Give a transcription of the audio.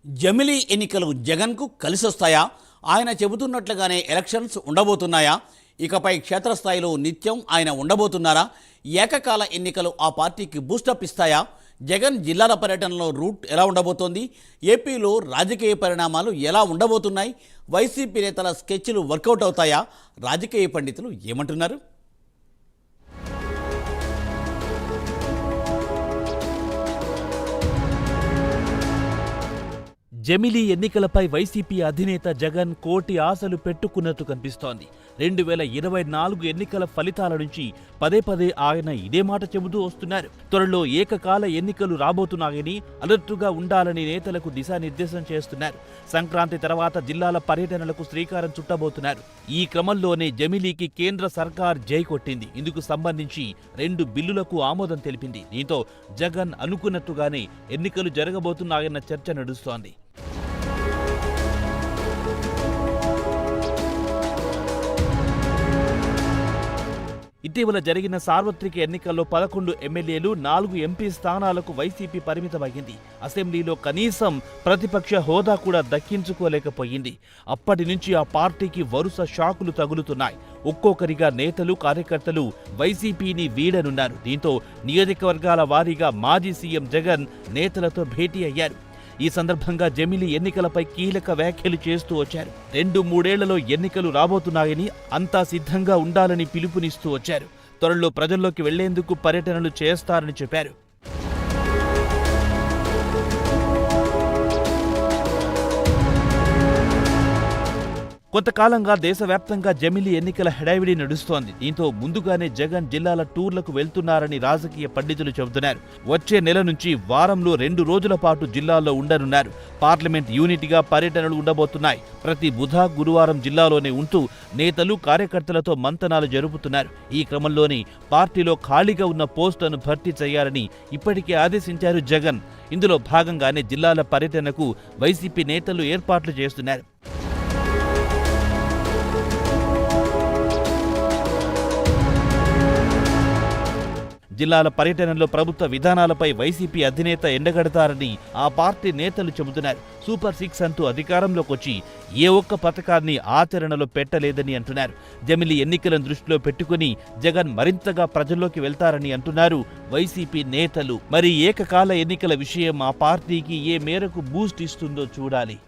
జమిలీ ఎన్నికలు జగన్కు కలిసొస్తాయా? ఆయన చెబుతున్నట్లుగానే ఎలక్షన్స్ ఉండబోతున్నాయా? ఇకపై క్షేత్రస్థాయిలో నిత్యం ఆయన ఉండబోతున్నారా? ఏకకాల ఎన్నికలు ఆ పార్టీకి బూస్టప్ ఇస్తాయా? జగన్ జిల్లాల పర్యటనలో రూట్ ఎలా ఉండబోతోంది? ఏపీలో రాజకీయ పరిణామాలు ఎలా ఉండబోతున్నాయి? వైసీపీ నేతల స్కెచ్లు వర్కౌట్ అవుతాయా? రాజకీయ పండితులు ఏమంటున్నారు? జమిలీ ఎన్నికలపై వైసీపీ అధినేత జగన్ కోటి ఆశలు పెట్టుకున్నట్టు కనిపిస్తోంది. 2024 ఎన్నికల ఫలితాల నుంచి పదే పదే ఆయన ఇదే మాట చెబుతూ వస్తున్నారు. త్వరలో ఏకకాల ఎన్నికలు రాబోతున్నాయని, అలర్టుగా ఉండాలని నేతలకు దిశానిర్దేశం చేస్తున్నారు. సంక్రాంతి తర్వాత జిల్లాల పర్యటనలకు శ్రీకారం చుట్టబోతున్నారు. ఈ క్రమంలోనే జమిలీకి కేంద్ర సర్కార్ జై కొట్టింది. ఇందుకు సంబంధించి 2 బిల్లులకు ఆమోదం తెలిపింది. దీంతో జగన్ అనుకున్నట్టుగానే ఎన్నికలు జరగబోతున్నాయన్న చర్చ నడుస్తోంది. ఇటీవల జరిగిన సార్వత్రిక ఎన్నికల్లో 11 ఎమ్మెల్యేలు, 4 ఎంపీ స్థానాలకు వైసీపీ పరిమితమైంది. అసెంబ్లీలో కనీసం ప్రతిపక్ష హోదా కూడా దక్కించుకోలేకపోయింది. అప్పటి నుంచి ఆ పార్టీకి వరుస షాకులు తగులుతున్నాయి. ఒక్కొక్కరిగా నేతలు, కార్యకర్తలు వైసీపీని వీడనున్నారు. దీంతో నియోజకవర్గాల వారీగా మాజీ సీఎం జగన్ నేతలతో భేటీ అయ్యారు. ఈ సందర్భంగా జమిలీ ఎన్నికలపై కీలక వ్యాఖ్యలు చేస్తూ వచ్చారు. 2-3 ఏళ్లలో ఎన్నికలు రాబోతున్నాయని, అంతా సిద్ధంగా ఉండాలని పిలుపునిస్తూ వచ్చారు. త్వరలో ప్రజల్లోకి వెళ్లేందుకు పర్యటనలు చేస్తారని చెప్పారు. కొంతకాలంగా దేశవ్యాప్తంగా జమిలీ ఎన్నికల హడావిడి నడుస్తోంది. దీంతో ముందుగానే జగన్ జిల్లాల టూర్లకు వెళ్తున్నారని రాజకీయ పండితులు చెబుతున్నారు. వచ్చే నెల నుంచి వారంలో 2 రోజుల పాటు జిల్లాల్లో ఉండనున్నారు. పార్లమెంట్ యూనిట్గా పర్యటనలు ఉండబోతున్నాయి. ప్రతి బుధ, గురువారం జిల్లాలోనే ఉంటూ నేతలు, కార్యకర్తలతో మంతనాలు జరుపుతున్నారు. ఈ క్రమంలోనే పార్టీలో ఖాళీగా ఉన్న పోస్టులను భర్తీ చేయాలని ఇప్పటికే ఆదేశించారు జగన్. ఇందులో భాగంగానే జిల్లాల పర్యటనకు వైసీపీ నేతలు ఏర్పాట్లు చేస్తున్నారు. జిల్లాల పర్యటనలో ప్రభుత్వ విధానాలపై వైసీపీ అధినేత ఎండగడతారని ఆ పార్టీ నేతలు చెబుతున్నారు. సూపర్ 6 అంటూ అధికారంలోకి వచ్చి ఏ ఒక్క పథకాన్ని ఆచరణలో పెట్టలేదని అంటున్నారు. జమిలీ ఎన్నికలను దృష్టిలో పెట్టుకుని జగన్ మరింతగా ప్రజల్లోకి వెళ్తారని అంటున్నారు వైసీపీ నేతలు. మరి ఏకకాల ఎన్నికల విషయం ఆ పార్టీకి ఏ మేరకు బూస్ట్ ఇస్తుందో చూడాలి.